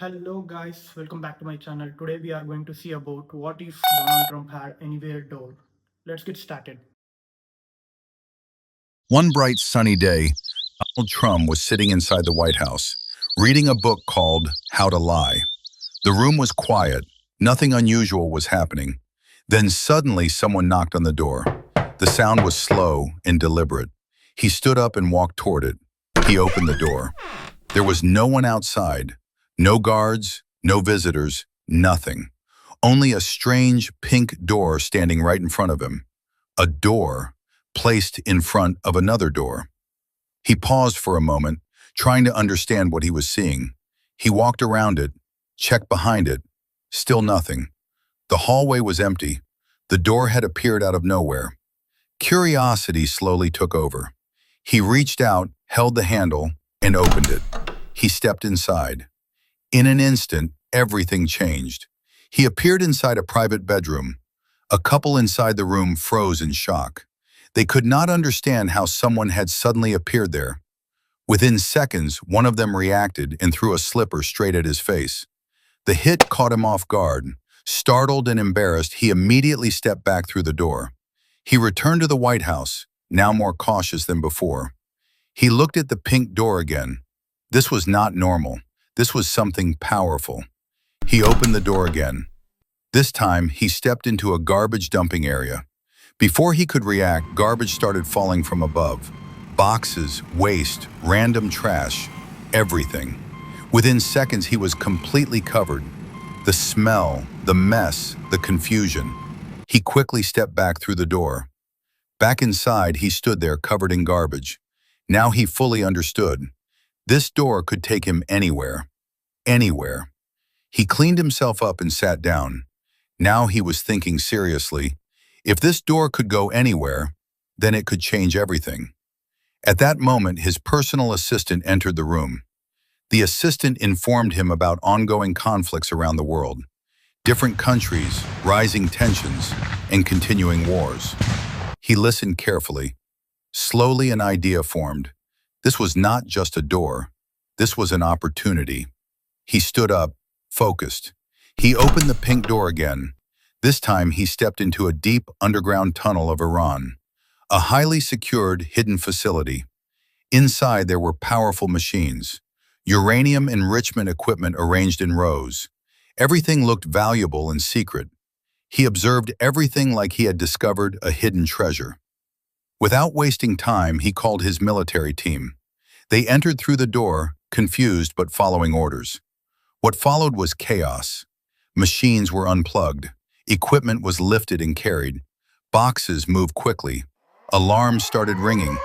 Hello guys, welcome back to my channel. Today we are going to see about what if Donald Trump had anywhere door. Let's get started. One bright sunny day, Donald Trump was sitting inside the White House, reading a book called How to Lie. The room was quiet. Nothing unusual was happening. Then suddenly someone knocked on the door. The sound was slow and deliberate. He stood up and walked toward it. He opened the door. There was no one outside. No guards, no visitors, nothing. Only a strange pink door standing right in front of him. A door placed in front of another door. He paused for a moment, trying to understand what he was seeing. He walked around it, checked behind it. Still nothing. The hallway was empty. The door had appeared out of nowhere. Curiosity slowly took over. He reached out, held the handle, and opened it. He stepped inside. In an instant, everything changed. He appeared inside a private bedroom. A couple inside the room froze in shock. They could not understand how someone had suddenly appeared there. Within seconds, one of them reacted and threw a slipper straight at his face. The hit caught him off guard. Startled and embarrassed, he immediately stepped back through the door. He returned to the White House, now more cautious than before. He looked at the pink door again. This was not normal. This was something powerful. He opened the door again. This time, he stepped into a garbage dumping area. Before he could react, garbage started falling from above. Boxes, waste, random trash, everything. Within seconds, he was completely covered. The smell, the mess, the confusion. He quickly stepped back through the door. Back inside, he stood there covered in garbage. Now he fully understood. This door could take him anywhere. Anywhere. He cleaned himself up and sat down. Now he was thinking seriously. If this door could go anywhere, then it could change everything. At that moment, his personal assistant entered the room. The assistant informed him about ongoing conflicts around the world, different countries, rising tensions, and continuing wars. He listened carefully. Slowly, an idea formed. This was not just a door. This was an opportunity. He stood up, focused. He opened the pink door again. This time, he stepped into a deep underground tunnel of Iran, a highly secured, hidden facility. Inside, there were powerful machines, uranium enrichment equipment arranged in rows. Everything looked valuable and secret. He observed everything like he had discovered a hidden treasure. Without wasting time, he called his military team. They entered through the door, confused but following orders. What followed was chaos. Machines were unplugged. Equipment was lifted and carried. Boxes moved quickly. Alarms started ringing.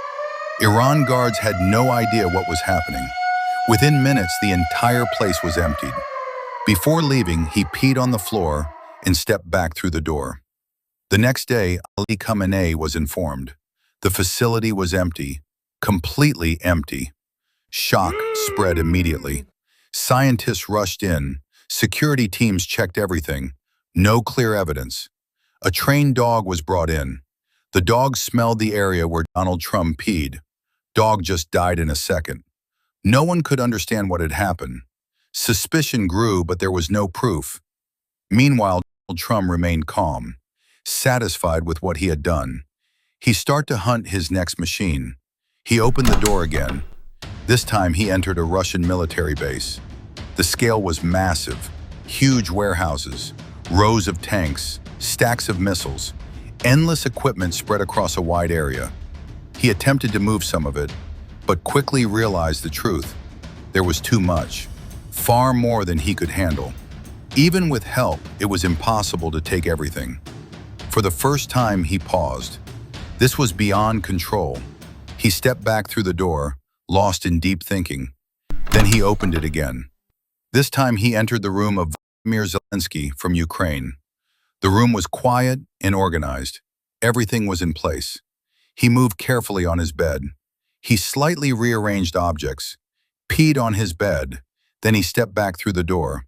Iran guards had no idea what was happening. Within minutes, the entire place was emptied. Before leaving, he peed on the floor and stepped back through the door. The next day, Ali Khamenei was informed. The facility was empty, completely empty. Shock spread immediately. Scientists rushed in. Security teams checked everything. No clear evidence. A trained dog was brought in. The dog smelled the area where Donald Trump peed. Dog just died in a second. No one could understand what had happened. Suspicion grew, but there was no proof. Meanwhile, Donald Trump remained calm, satisfied with what he had done. He started to hunt his next machine. He opened the door again. This time he entered a Russian military base. The scale was massive. Huge warehouses, rows of tanks, stacks of missiles, endless equipment spread across a wide area. He attempted to move some of it, but quickly realized the truth. There was too much, far more than he could handle. Even with help, it was impossible to take everything. For the first time, he paused. This was beyond control. He stepped back through the door, lost in deep thinking. Then he opened it again. This time he entered the room of Vladimir Zelensky from Ukraine. The room was quiet and organized. Everything was in place. He moved carefully on his bed. He slightly rearranged objects, peed on his bed, then he stepped back through the door.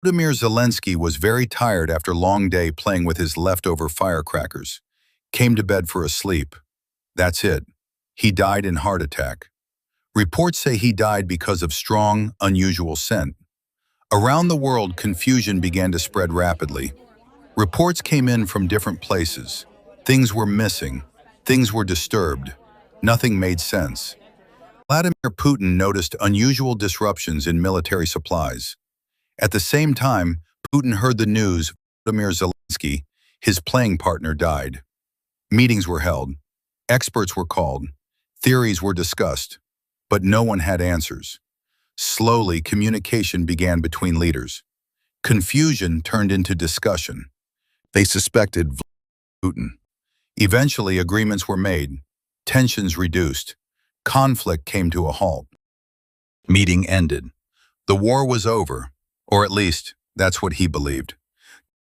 Vladimir Zelensky was very tired after a long day playing with his leftover firecrackers. Came to bed for a sleep. That's it. He died in heart attack. Reports say he died because of strong, unusual scent. Around the world, confusion began to spread rapidly. Reports came in from different places. Things were missing. Things were disturbed. Nothing made sense. Vladimir Putin noticed unusual disruptions in military supplies. At the same time, Putin heard the news Vladimir Zelensky, his playing partner, died. Meetings were held. Experts were called. Theories were discussed. But no one had answers. Slowly, communication began between leaders. Confusion turned into discussion. They suspected Putin. Eventually, agreements were made. Tensions reduced. Conflict came to a halt. Meeting ended. The war was over, or at least that's what he believed.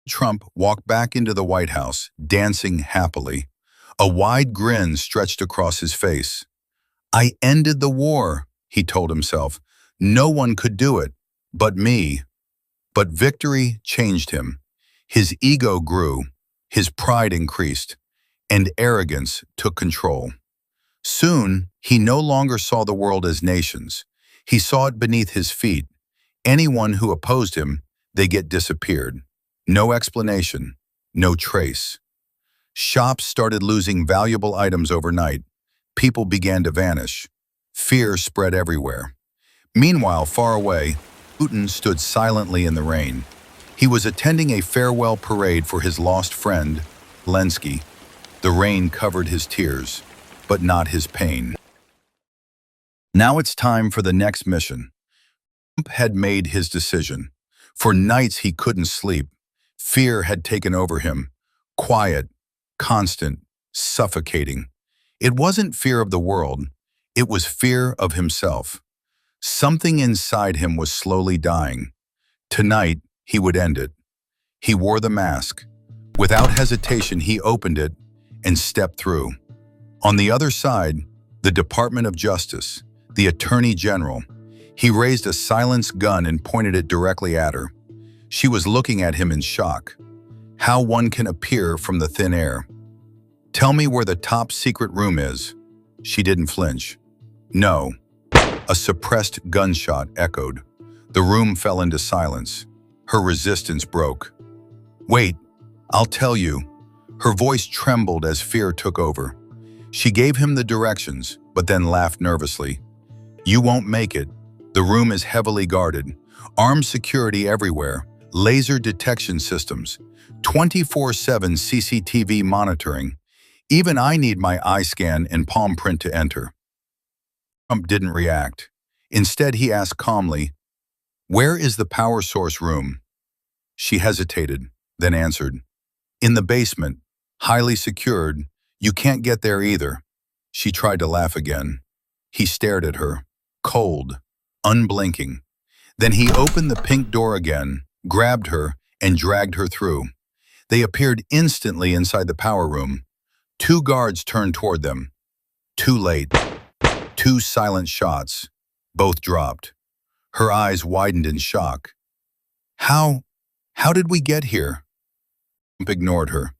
Trump walked back into the White House, dancing happily. A wide grin stretched across his face. "I ended the war," he told himself. "No one could do it, but me." But victory changed him. His ego grew, his pride increased, and arrogance took control. Soon, he no longer saw the world as nations. He saw it beneath his feet. Anyone who opposed him, they get disappeared. No explanation, no trace. Shops started losing valuable items overnight. People began to vanish. Fear spread everywhere. Meanwhile, far away, Putin stood silently in the rain. He was attending a farewell parade for his lost friend, Zelensky. The rain covered his tears, but not his pain. Now it's time for the next mission. Trump had made his decision. For nights he couldn't sleep. Fear had taken over him. Quiet, constant, suffocating. It wasn't fear of the world. It was fear of himself. Something inside him was slowly dying. Tonight, he would end it. He wore the mask. Without hesitation, he opened it and stepped through. On the other side, the Department of Justice, the Attorney General. He raised a silenced gun and pointed it directly at her. She was looking at him in shock. How one can appear from the thin air. "Tell me where the top secret room is." She didn't flinch. "No." A suppressed gunshot echoed. The room fell into silence. Her resistance broke. "Wait, I'll tell you." Her voice trembled as fear took over. She gave him the directions, but then laughed nervously. "You won't make it. The room is heavily guarded. Armed security everywhere. Laser detection systems. 24/7 CCTV monitoring. Even I need my eye scan and palm print to enter." Trump didn't react. Instead, he asked calmly, "Where is the power source room?" She hesitated, then answered, "In the basement, highly secured. You can't get there either." She tried to laugh again. He stared at her, cold, unblinking. Then he opened the pink door again, grabbed her, and dragged her through. They appeared instantly inside the power room. 2 guards turned toward them. Too late. 2 silent shots. Both dropped. Her eyes widened in shock. How did we get here?" Trump ignored her.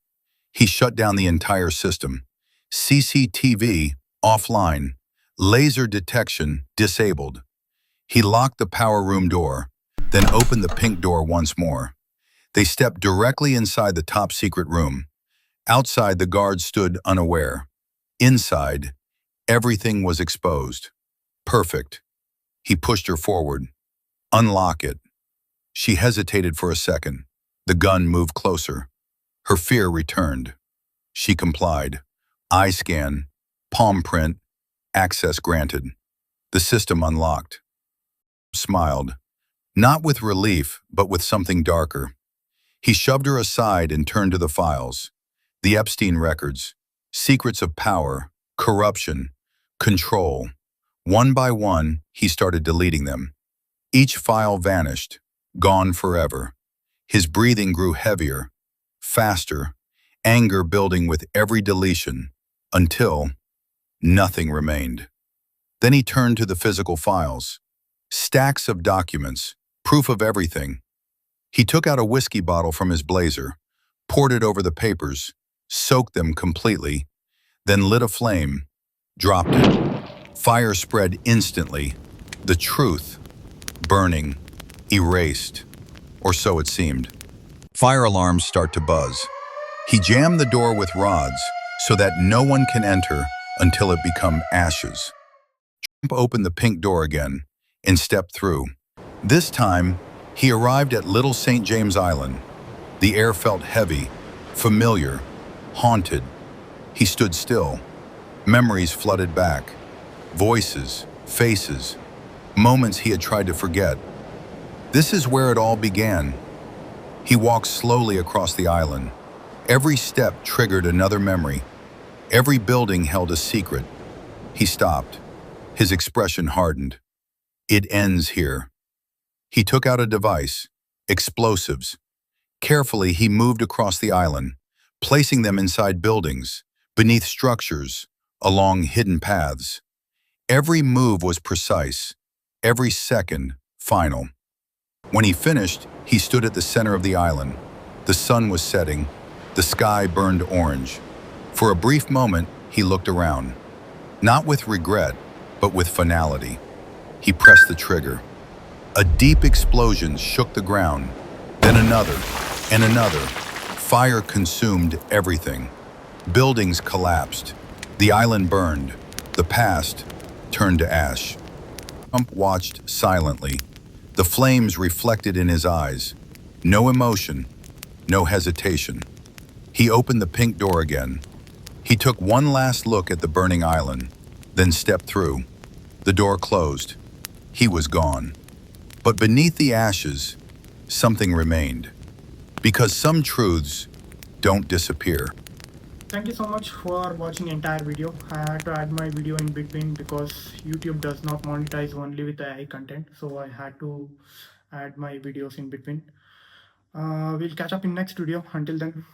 He shut down the entire system. CCTV offline. Laser detection disabled. He locked the power room door, then opened the pink door once more. They stepped directly inside the top secret room. Outside, the guards stood unaware. Inside, everything was exposed. Perfect. He pushed her forward. "Unlock it." She hesitated for a second. The gun moved closer. Her fear returned. She complied. Eye scan, palm print, access granted. The system unlocked. Smiled. Not with relief, but with something darker. He shoved her aside and turned to the files. The Epstein records. Secrets of power, corruption, control. One by one, he started deleting them. Each file vanished, gone forever. His breathing grew heavier, faster, anger building with every deletion, until nothing remained. Then he turned to the physical files. Stacks of documents, proof of everything. He took out a whiskey bottle from his blazer, poured it over the papers, soaked them completely, then lit a flame, dropped it. Fire spread instantly, the truth burning erased, or so it seemed. Fire alarms start to buzz. He jammed the door with rods so that no one can enter until it become ashes. Trump opened the pink door again and stepped through. This time, he arrived at Little St. James Island. The air felt heavy, familiar, haunted. He stood still. Memories flooded back. Voices, faces, moments he had tried to forget. This is where it all began. He walked slowly across the island. Every step triggered another memory. Every building held a secret. He stopped. His expression hardened. It ends here. He took out a device, explosives. Carefully, he moved across the island, placing them inside buildings, beneath structures, along hidden paths. Every move was precise, every second final. When he finished, he stood at the center of the island. The sun was setting. The sky burned orange. For a brief moment, he looked around. Not with regret, but with finality. He pressed the trigger. A deep explosion shook the ground. Then another, and another. Fire consumed everything. Buildings collapsed. The island burned. The past turned to ash. Trump watched silently. The flames reflected in his eyes. No emotion, no hesitation. He opened the pink door again. He took one last look at the burning island, then stepped through. The door closed. He was gone. But beneath the ashes, something remained. Because some truths don't disappear. Thank you so much for watching entire video. I had to add my video in between because YouTube does not monetize only with AI content, so I had to add my videos in between. We'll catch up in next video. Until then.